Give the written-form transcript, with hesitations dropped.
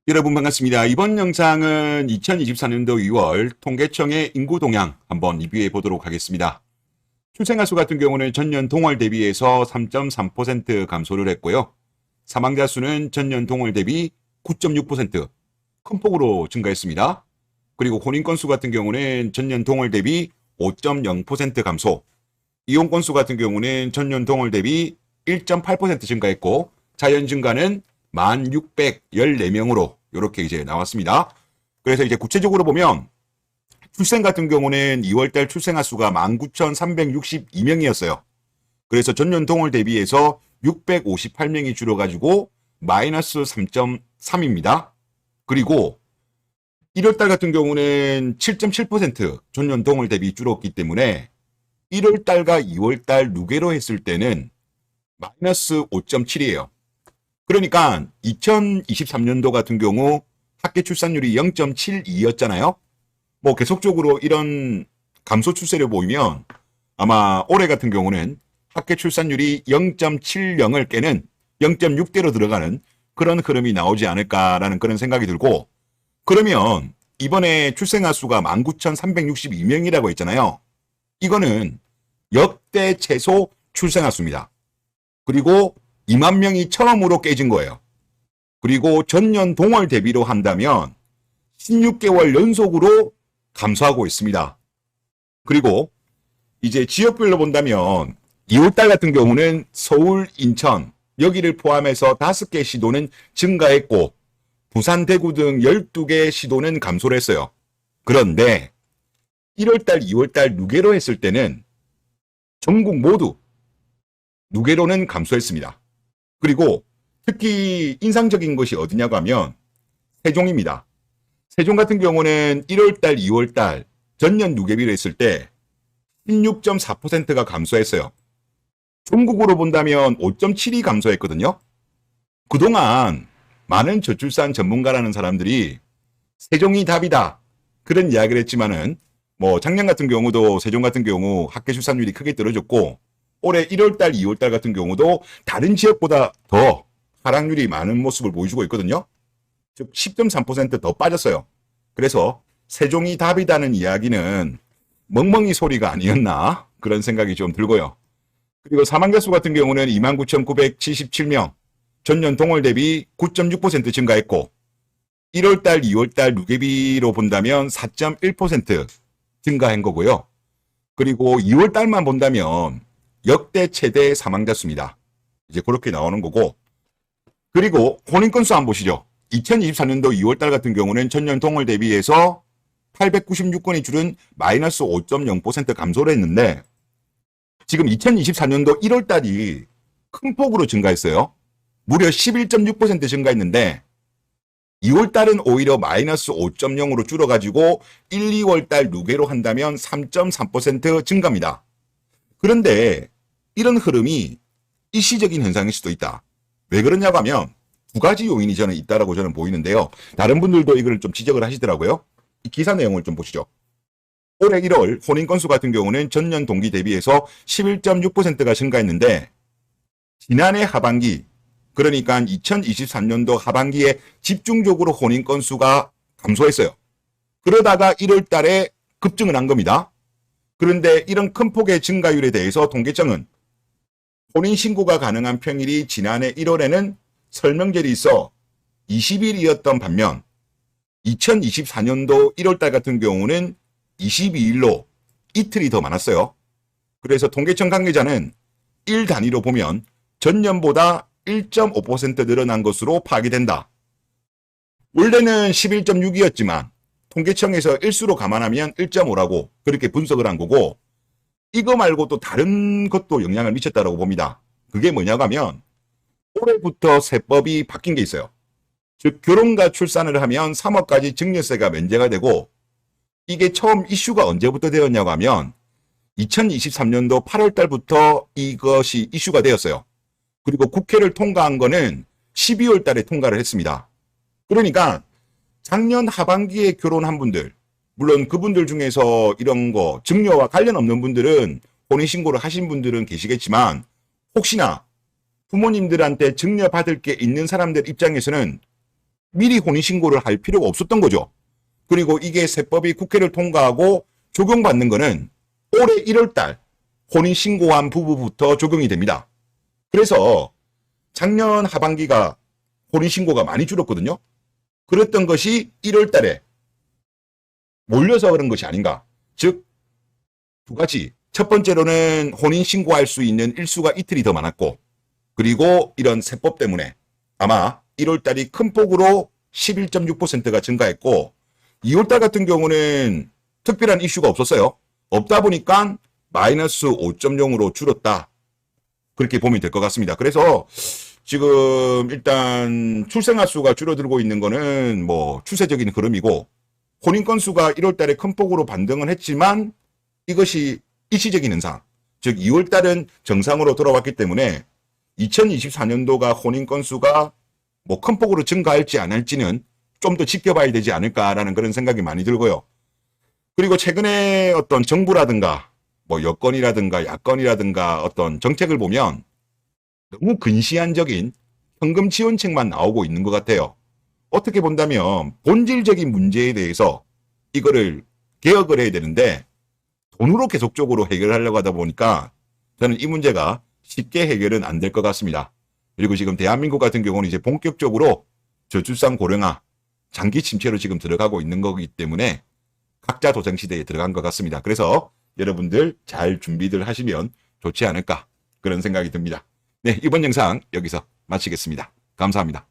여러분 반갑습니다. 이번 영상은 2024년도 2월 통계청의 인구 동향 한번 리뷰해 보도록 하겠습니다. 출생아 수 같은 경우는 전년 동월 대비해서 3.3% 감소를 했고요. 사망자 수는 전년 동월 대비 9.6% 큰 폭으로 증가했습니다. 그리고 혼인 건수 같은 경우는 전년 동월 대비 5.0% 감소, 이혼 건수 같은 경우는 전년 동월 대비 1.8% 증가했고, 자연 증가는 1,614명으로 이렇게 이제 나왔습니다. 그래서 이제 구체적으로 보면 출생 같은 경우는 2월달 출생아 수가 19,362명이었어요. 그래서 전년 동월 대비해서 658명이 줄어가지고 마이너스 3.3입니다. 그리고 1월달 같은 경우는 7.7% 전년 동월 대비 줄었기 때문에 1월달과 2월달 누계로 했을 때는 마이너스 5.7이에요. 그러니까 2023년도 같은 경우 합계 출산율이 0.72였잖아요. 뭐 계속적으로 이런 감소 추세를 보이면 아마 올해 같은 경우는 합계 출산율이 0.70을 깨는 0.6대로 들어가는 그런 흐름이 나오지 않을까라는 그런 생각이 들고, 그러면 이번에 출생아 수가 19,362명이라고 했잖아요. 이거는 역대 최소 출생아 수입니다. 그리고 2만 명이 처음으로 깨진 거예요. 그리고 전년 동월 대비로 한다면 16개월 연속으로 감소하고 있습니다. 그리고 이제 지역별로 본다면 2월달 같은 경우는 서울, 인천 여기를 포함해서 5개 시도는 증가했고, 부산, 대구 등 12개 시도는 감소를 했어요. 그런데 1월달, 2월달 누계로 했을 때는 전국 모두 누계로는 감소했습니다. 그리고 특히 인상적인 것이 어디냐고 하면 세종입니다. 세종 같은 경우는 1월달, 2월달 전년 누계비를 했을 때 16.4%가 감소했어요. 전국으로 본다면 5.7이 감소했거든요. 그동안 많은 저출산 전문가라는 사람들이 세종이 답이다 그런 이야기를 했지만은, 뭐 작년 같은 경우도 세종 같은 경우 합계 출산율이 크게 떨어졌고, 올해 1월달, 2월달 같은 경우도 다른 지역보다 더 하락률이 많은 모습을 보여주고 있거든요. 즉 10.3% 더 빠졌어요. 그래서 세종이 답이다는 이야기는 멍멍이 소리가 아니었나 그런 생각이 좀 들고요. 그리고 사망자 수 같은 경우는 29,977명, 전년 동월 대비 9.6% 증가했고, 1월달, 2월달 누계비로 본다면 4.1% 증가한 거고요. 그리고 2월달만 본다면 역대 최대 사망자 수입니다. 이제 그렇게 나오는 거고, 그리고 혼인 건수 한번 보시죠. 2024년도 2월달 같은 경우는 전년 동월 대비해서 896건이 줄은 마이너스 5.0% 감소를 했는데, 지금 2024년도 1월달이 큰 폭으로 증가했어요. 무려 11.6% 증가했는데 2월달은 오히려 마이너스 5.0으로 줄어가지고 1, 2월달 누계로 한다면 3.3% 증가입니다. 그런데 이런 흐름이 일시적인 현상일 수도 있다. 왜 그러냐고 하면 두 가지 요인이 저는 있다라고 저는 보이는데요. 다른 분들도 이걸 좀 지적을 하시더라고요. 이 기사 내용을 좀 보시죠. 올해 1월 혼인 건수 같은 경우는 전년 동기 대비해서 11.6%가 증가했는데, 지난해 하반기, 그러니까 2023년도 하반기에 집중적으로 혼인 건수가 감소했어요. 그러다가 1월 달에 급증을 한 겁니다. 그런데 이런 큰 폭의 증가율에 대해서 통계청은 혼인 신고가 가능한 평일이 지난해 1월에는 설명절이 있어 20일이었던 반면 2024년도 1월달 같은 경우는 22일로 이틀이 더 많았어요. 그래서 통계청 관계자는 일 단위로 보면 전년보다 1.5% 늘어난 것으로 파악이 된다. 원래는 11.6이었지만 통계청에서 일수로 감안하면 1.5라고 그렇게 분석을 한 거고, 이거 말고 또 다른 것도 영향을 미쳤다고 봅니다. 그게 뭐냐고 하면 올해부터 세법이 바뀐 게 있어요. 즉 결혼과 출산을 하면 3억까지 증여세가 면제가 되고, 이게 처음 이슈가 언제부터 되었냐고 하면 2023년도 8월 달부터 이것이 이슈가 되었어요. 그리고 국회를 통과한 거는 12월 달에 통과를 했습니다. 그러니까 작년 하반기에 결혼한 분들, 물론 그분들 중에서 이런 거 증여와 관련 없는 분들은 혼인신고를 하신 분들은 계시겠지만, 혹시나 부모님들한테 증여받을 게 있는 사람들 입장에서는 미리 혼인신고를 할 필요가 없었던 거죠. 그리고 이게 세법이 국회를 통과하고 적용받는 거는 올해 1월달 혼인신고한 부부부터 적용이 됩니다. 그래서 작년 하반기가 혼인신고가 많이 줄었거든요. 그랬던 것이 1월달에 몰려서 그런 것이 아닌가. 즉, 두 가지. 첫 번째로는 혼인신고할 수 있는 일수가 이틀이 더 많았고, 그리고 이런 세법 때문에 아마 1월달이 큰 폭으로 11.6%가 증가했고, 2월달 같은 경우는 특별한 이슈가 없었어요. 없다 보니까 마이너스 5.0으로 줄었다. 그렇게 보면 될 것 같습니다. 그래서 지금 일단 출생아 수가 줄어들고 있는 거는 뭐 추세적인 흐름이고, 혼인 건수가 1월 달에 큰 폭으로 반등은 했지만 이것이 일시적인 현상. 즉 2월 달은 정상으로 돌아왔기 때문에 2024년도가 혼인 건수가 뭐 큰 폭으로 증가할지 안 할지는 좀 더 지켜봐야 되지 않을까라는 그런 생각이 많이 들고요. 그리고 최근에 어떤 정부라든가 뭐 여건이라든가 야건이라든가 어떤 정책을 보면 너무 근시안적인 현금 지원책만 나오고 있는 것 같아요. 어떻게 본다면 본질적인 문제에 대해서 이거를 개혁을 해야 되는데 돈으로 계속적으로 해결하려고 하다 보니까 저는 이 문제가 쉽게 해결은 안 될 것 같습니다. 그리고 지금 대한민국 같은 경우는 이제 본격적으로 저출산 고령화 장기 침체로 지금 들어가고 있는 거기 때문에 각자 도생 시대에 들어간 것 같습니다. 그래서 여러분들 잘 준비들 하시면 좋지 않을까 그런 생각이 듭니다. 네, 이번 영상 여기서 마치겠습니다. 감사합니다.